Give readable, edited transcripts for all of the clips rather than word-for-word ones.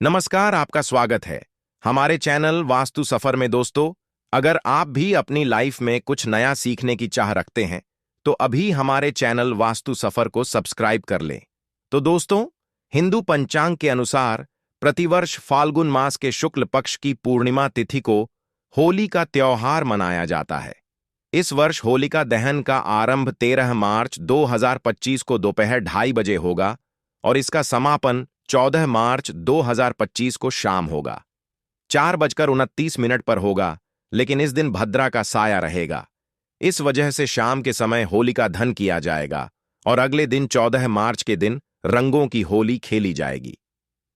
नमस्कार, आपका स्वागत है हमारे चैनल वास्तु सफर में। दोस्तों, अगर आप भी अपनी लाइफ में कुछ नया सीखने की चाह रखते हैं तो अभी हमारे चैनल वास्तु सफर को सब्सक्राइब कर लें। तो दोस्तों, हिंदू पंचांग के अनुसार प्रतिवर्ष फाल्गुन मास के शुक्ल पक्ष की पूर्णिमा तिथि को होली का त्योहार मनाया जाता है। इस वर्ष होलिका दहन का आरंभ 13 मार्च 2025 को दोपहर 2:30 बजे होगा और इसका समापन 14 मार्च 2025 को शाम होगा 4:29 पर होगा, लेकिन इस दिन भद्रा का साया रहेगा। इस वजह से शाम के समय होलिका दहन किया जाएगा और अगले दिन 14 मार्च के दिन रंगों की होली खेली जाएगी।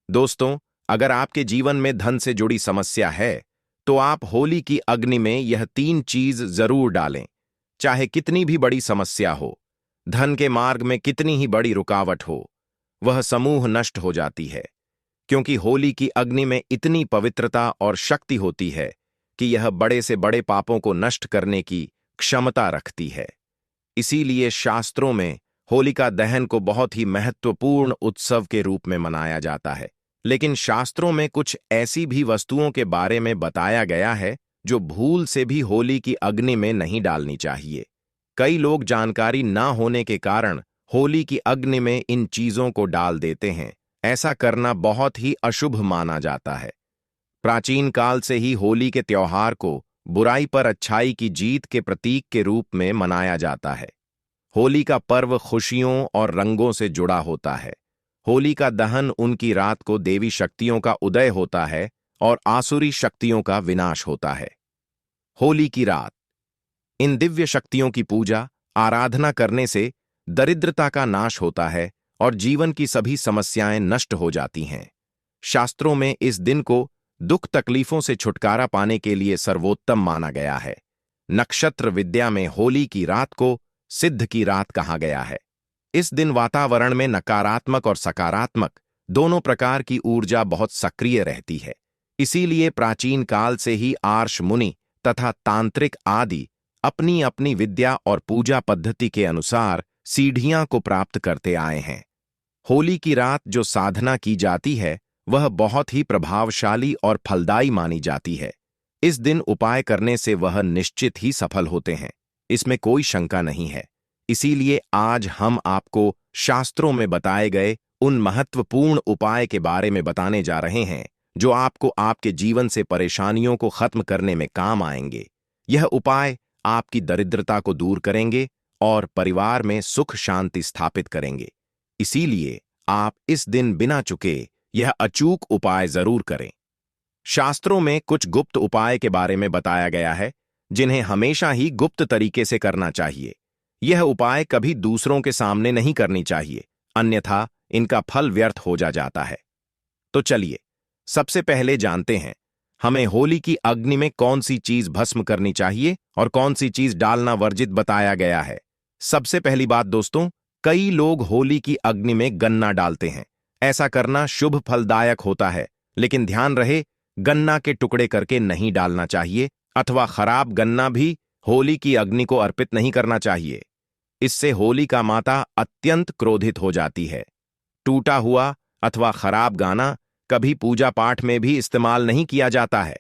दोस्तों, अगर आपके जीवन में धन से जुड़ी समस्या है तो आप होली की अग्नि में यह 3 चीज जरूर डालें। चाहे कितनी भी बड़ी समस्या हो, धन के मार्ग में कितनी ही बड़ी रुकावट हो, वह समूह नष्ट हो जाती है, क्योंकि होली की अग्नि में इतनी पवित्रता और शक्ति होती है कि यह बड़े से बड़े पापों को नष्ट करने की क्षमता रखती है। इसीलिए शास्त्रों में होलिका दहन को बहुत ही महत्वपूर्ण उत्सव के रूप में मनाया जाता है। लेकिन शास्त्रों में कुछ ऐसी भी वस्तुओं के बारे में बताया गया है जो भूल से भी होली की अग्नि में नहीं डालनी चाहिए। कई लोग जानकारी न होने के कारण होली की अग्नि में इन चीजों को डाल देते हैं। ऐसा करना बहुत ही अशुभ माना जाता है। प्राचीन काल से ही होली के त्योहार को बुराई पर अच्छाई की जीत के प्रतीक के रूप में मनाया जाता है। होली का पर्व खुशियों और रंगों से जुड़ा होता है। होली का दहन उनकी रात को देवी शक्तियों का उदय होता है और आसुरी शक्तियों का विनाश होता है। होली की रात, इन दिव्य शक्तियों की पूजा आराधना करने से दरिद्रता का नाश होता है और जीवन की सभी समस्याएं नष्ट हो जाती हैं। शास्त्रों में इस दिन को दुख तकलीफों से छुटकारा पाने के लिए सर्वोत्तम माना गया है। नक्षत्र विद्या में होली की रात को सिद्ध की रात कहा गया है। इस दिन वातावरण में नकारात्मक और सकारात्मक दोनों प्रकार की ऊर्जा बहुत सक्रिय रहती है। इसीलिए प्राचीन काल से ही आर्ष मुनि तथा तांत्रिक आदि अपनी अपनी विद्या और पूजा पद्धति के अनुसार सीढ़ियां को प्राप्त करते आए हैं। होली की रात जो साधना की जाती है वह बहुत ही प्रभावशाली और फलदायी मानी जाती है। इस दिन उपाय करने से वह निश्चित ही सफल होते हैं, इसमें कोई शंका नहीं है। इसीलिए आज हम आपको शास्त्रों में बताए गए उन महत्वपूर्ण उपाय के बारे में बताने जा रहे हैं जो आपको आपके जीवन से परेशानियों को खत्म करने में काम आएंगे। यह उपाय आपकी दरिद्रता को दूर करेंगे और परिवार में सुख शांति स्थापित करेंगे। इसीलिए आप इस दिन बिना चुके यह अचूक उपाय जरूर करें। शास्त्रों में कुछ गुप्त उपाय के बारे में बताया गया है जिन्हें हमेशा ही गुप्त तरीके से करना चाहिए। यह उपाय कभी दूसरों के सामने नहीं करनी चाहिए, अन्यथा इनका फल व्यर्थ हो जाता है। तो चलिए सबसे पहले जानते हैं हमें होली की अग्नि में कौन सी चीज भस्म करनी चाहिए और कौन सी चीज डालना वर्जित बताया गया है। सबसे पहली बात दोस्तों, कई लोग होली की अग्नि में गन्ना डालते हैं। ऐसा करना शुभ फलदायक होता है, लेकिन ध्यान रहे गन्ना के टुकड़े करके नहीं डालना चाहिए अथवा खराब गन्ना भी होली की अग्नि को अर्पित नहीं करना चाहिए। इससे होली का माता अत्यंत क्रोधित हो जाती है। टूटा हुआ अथवा खराब गाना कभी पूजा पाठ में भी इस्तेमाल नहीं किया जाता है।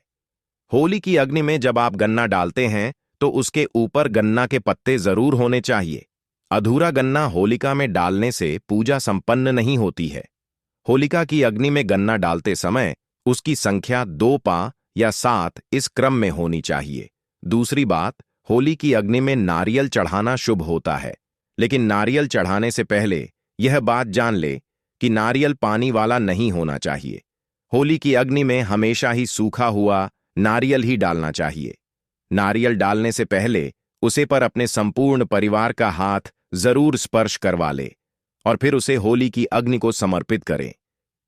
होली की अग्नि में जब आप गन्ना डालते हैं तो उसके ऊपर गन्ना के पत्ते जरूर होने चाहिए। अधूरा गन्ना होलिका में डालने से पूजा संपन्न नहीं होती है। होलिका की अग्नि में गन्ना डालते समय उसकी संख्या 2 पा या 7 इस क्रम में होनी चाहिए। दूसरी बात, होली की अग्नि में नारियल चढ़ाना शुभ होता है, लेकिन नारियल चढ़ाने से पहले यह बात जान ले कि नारियल पानी वाला नहीं होना चाहिए। होली की अग्नि में हमेशा ही सूखा हुआ नारियल ही डालना चाहिए। नारियल डालने से पहले उसे पर अपने संपूर्ण परिवार का हाथ जरूर स्पर्श करवा ले और फिर उसे होली की अग्नि को समर्पित करें।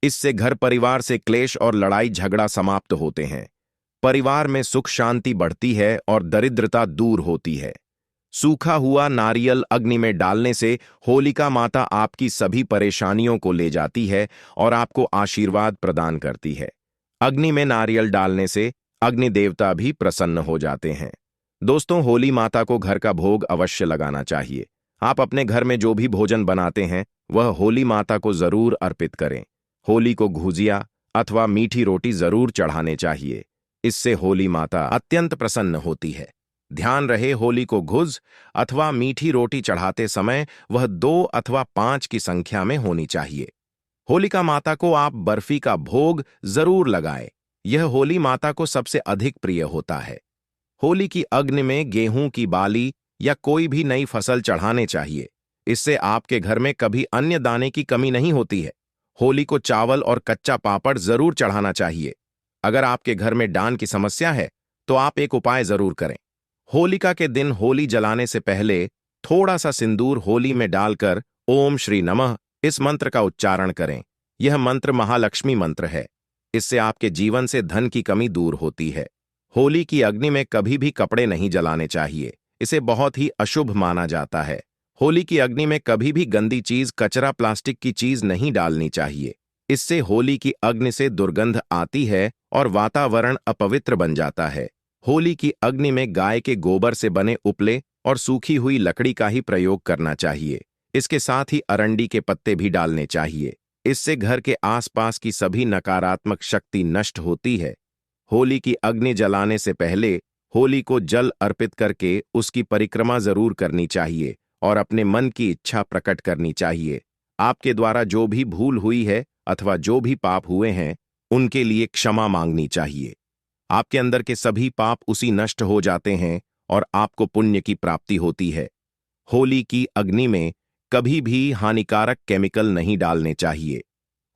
इससे घर परिवार से क्लेश और लड़ाई झगड़ा समाप्त होते हैं, परिवार में सुख शांति बढ़ती है और दरिद्रता दूर होती है। सूखा हुआ नारियल अग्नि में डालने से होलिका माता आपकी सभी परेशानियों को ले जाती है और आपको आशीर्वाद प्रदान करती है। अग्नि में नारियल डालने से अग्नि देवता भी प्रसन्न हो जाते हैं। दोस्तों, होली माता को घर का भोग अवश्य लगाना चाहिए। आप अपने घर में जो भी भोजन बनाते हैं वह होली माता को जरूर अर्पित करें। होली को गुजिया, अथवा मीठी रोटी जरूर चढ़ाने चाहिए। इससे होली माता अत्यंत प्रसन्न होती है। ध्यान रहे, होली को घुज अथवा मीठी रोटी चढ़ाते समय वह 2 अथवा 5 की संख्या में होनी चाहिए। होलिका माता को आप बर्फी का भोग जरूर लगाएं। यह होली माता को सबसे अधिक प्रिय होता है। होली की अग्नि में गेहूं की बाली या कोई भी नई फसल चढ़ाने चाहिए। इससे आपके घर में कभी अन्य दाने की कमी नहीं होती है। होली को चावल और कच्चा पापड़ जरूर चढ़ाना चाहिए। अगर आपके घर में डान की समस्या है तो आप एक उपाय जरूर करें। होलिका के दिन होली जलाने से पहले थोड़ा सा सिंदूर होली में डालकर ओम श्री नमः इस मंत्र का उच्चारण करें। यह मंत्र महालक्ष्मी मंत्र है। इससे आपके जीवन से धन की कमी दूर होती है। होली की अग्नि में कभी भी कपड़े नहीं जलाने चाहिए। इसे बहुत ही अशुभ माना जाता है। होली की अग्नि में कभी भी गंदी चीज, कचरा, प्लास्टिक की चीज नहीं डालनी चाहिए। इससे होली की अग्नि से दुर्गंध आती है और वातावरण अपवित्र बन जाता है। होली की अग्नि में गाय के गोबर से बने उपले और सूखी हुई लकड़ी का ही प्रयोग करना चाहिए। इसके साथ ही अरंडी के पत्ते भी डालने चाहिए। इससे घर के आसपास की सभी नकारात्मक शक्ति नष्ट होती है। होली की अग्नि जलाने से पहले होली को जल अर्पित करके उसकी परिक्रमा जरूर करनी चाहिए और अपने मन की इच्छा प्रकट करनी चाहिए। आपके द्वारा जो भी भूल हुई है अथवा जो भी पाप हुए हैं उनके लिए क्षमा मांगनी चाहिए। आपके अंदर के सभी पाप उसी नष्ट हो जाते हैं और आपको पुण्य की प्राप्ति होती है। होली की अग्नि में कभी भी हानिकारक केमिकल नहीं डालने चाहिए।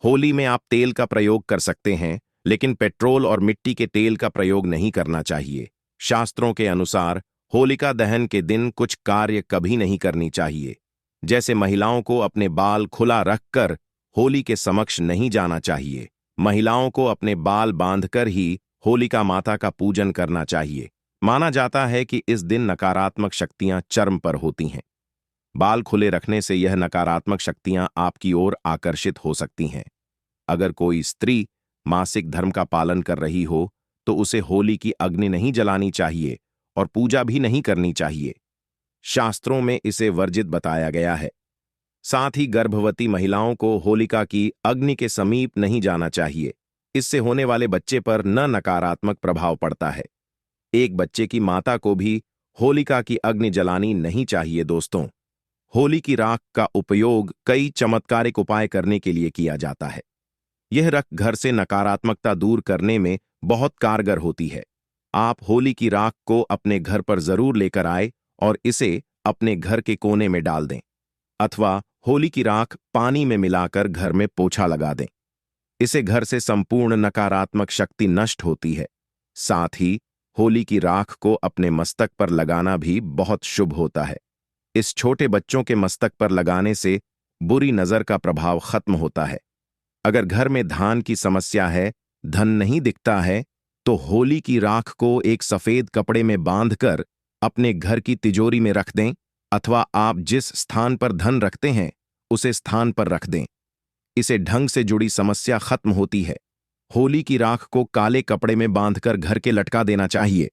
होली में आप तेल का प्रयोग कर सकते हैं, लेकिन पेट्रोल और मिट्टी के तेल का प्रयोग नहीं करना चाहिए। शास्त्रों के अनुसार होलिका दहन के दिन कुछ कार्य कभी नहीं करनी चाहिए। जैसे महिलाओं को अपने बाल खुला रखकर होली के समक्ष नहीं जाना चाहिए। महिलाओं को अपने बाल बांधकर ही होलिका माता का पूजन करना चाहिए। माना जाता है कि इस दिन नकारात्मक शक्तियां चरम पर होती हैं। बाल खुले रखने से यह नकारात्मक शक्तियां आपकी ओर आकर्षित हो सकती हैं। अगर कोई स्त्री मासिक धर्म का पालन कर रही हो तो उसे होली की अग्नि नहीं जलानी चाहिए और पूजा भी नहीं करनी चाहिए। शास्त्रों में इसे वर्जित बताया गया है। साथ ही गर्भवती महिलाओं को होलिका की अग्नि के समीप नहीं जाना चाहिए। इससे होने वाले बच्चे पर न नकारात्मक प्रभाव पड़ता है। एक बच्चे की माता को भी होलिका की अग्नि जलानी नहीं चाहिए। दोस्तों, होली की राख का उपयोग कई चमत्कारिक उपाय करने के लिए किया जाता है। यह राख घर से नकारात्मकता दूर करने में बहुत कारगर होती है। आप होली की राख को अपने घर पर जरूर लेकर आए और इसे अपने घर के कोने में डाल दें, अथवा होली की राख पानी में मिलाकर घर में पोछा लगा दें। इसे घर से संपूर्ण नकारात्मक शक्ति नष्ट होती है। साथ ही होली की राख को अपने मस्तक पर लगाना भी बहुत शुभ होता है। इस छोटे बच्चों के मस्तक पर लगाने से बुरी नजर का प्रभाव खत्म होता है। अगर घर में धान की समस्या है, धन नहीं दिखता है, तो होली की राख को एक सफेद कपड़े में बांधकर अपने घर की तिजोरी में रख दें, अथवा आप जिस स्थान पर धन रखते हैं उसे स्थान पर रख दें। इसे ढंग से जुड़ी समस्या खत्म होती है। होली की राख को काले कपड़े में बांधकर घर के लटका देना चाहिए।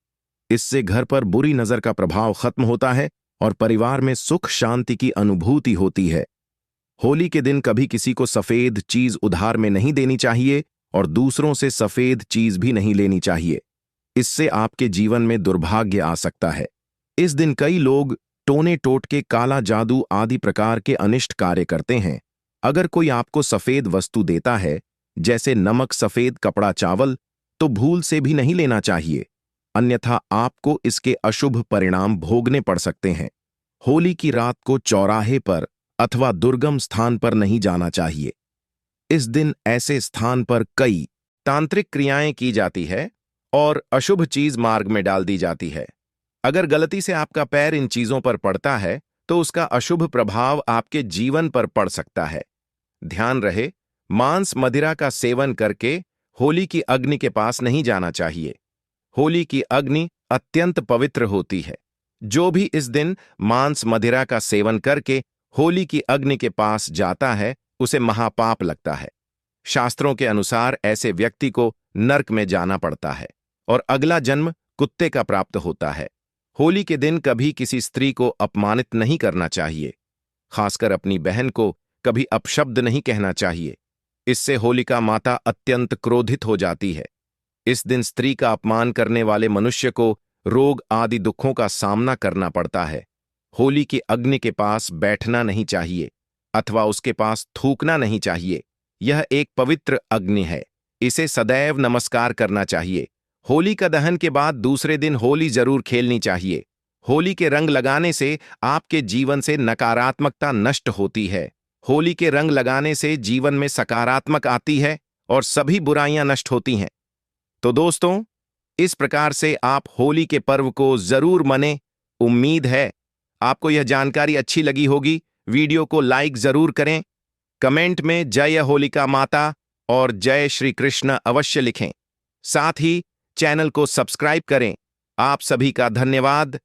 इससे घर पर बुरी नजर का प्रभाव खत्म होता है और परिवार में सुख शांति की अनुभूति होती है। होली के दिन कभी किसी को सफेद चीज उधार में नहीं देनी चाहिए और दूसरों से सफेद चीज भी नहीं लेनी चाहिए। इससे आपके जीवन में दुर्भाग्य आ सकता है। इस दिन कई लोग टोने टोटके, काला जादू आदि प्रकार के अनिष्ट कार्य करते हैं। अगर कोई आपको सफेद वस्तु देता है, जैसे नमक, सफेद कपड़ा, चावल, तो भूल से भी नहीं लेना चाहिए, अन्यथा आपको इसके अशुभ परिणाम भोगने पड़ सकते हैं। होली की रात को चौराहे पर अथवा दुर्गम स्थान पर नहीं जाना चाहिए। इस दिन ऐसे स्थान पर कई तांत्रिक क्रियाएं की जाती है और अशुभ चीज मार्ग में डाल दी जाती है। अगर गलती से आपका पैर इन चीजों पर पड़ता है तो उसका अशुभ प्रभाव आपके जीवन पर पड़ सकता है। ध्यान रहे, मांस मदिरा का सेवन करके होली की अग्नि के पास नहीं जाना चाहिए। होली की अग्नि अत्यंत पवित्र होती है। जो भी इस दिन मांस मदिरा का सेवन करके होली की अग्नि के पास जाता है उसे महापाप लगता है। शास्त्रों के अनुसार ऐसे व्यक्ति को नर्क में जाना पड़ता है और अगला जन्म कुत्ते का प्राप्त होता है। होली के दिन कभी किसी स्त्री को अपमानित नहीं करना चाहिए। खासकर अपनी बहन को कभी अपशब्द नहीं कहना चाहिए। इससे होलिका माता अत्यंत क्रोधित हो जाती है। इस दिन स्त्री का अपमान करने वाले मनुष्य को रोग आदि दुखों का सामना करना पड़ता है। होली की अग्नि के पास बैठना नहीं चाहिए अथवा उसके पास थूकना नहीं चाहिए। यह एक पवित्र अग्नि है, इसे सदैव नमस्कार करना चाहिए। होली का दहन के बाद दूसरे दिन होली जरूर खेलनी चाहिए। होली के रंग लगाने से आपके जीवन से नकारात्मकता नष्ट होती है। होली के रंग लगाने से जीवन में सकारात्मक आती है और सभी बुराइयां नष्ट होती हैं। तो दोस्तों, इस प्रकार से आप होली के पर्व को जरूर मनें। उम्मीद है आपको यह जानकारी अच्छी लगी होगी। वीडियो को लाइक जरूर करें, कमेंट में जय होलिका माता और जय श्री कृष्ण अवश्य लिखें। साथ ही चैनल को सब्सक्राइब करें। आप सभी का धन्यवाद।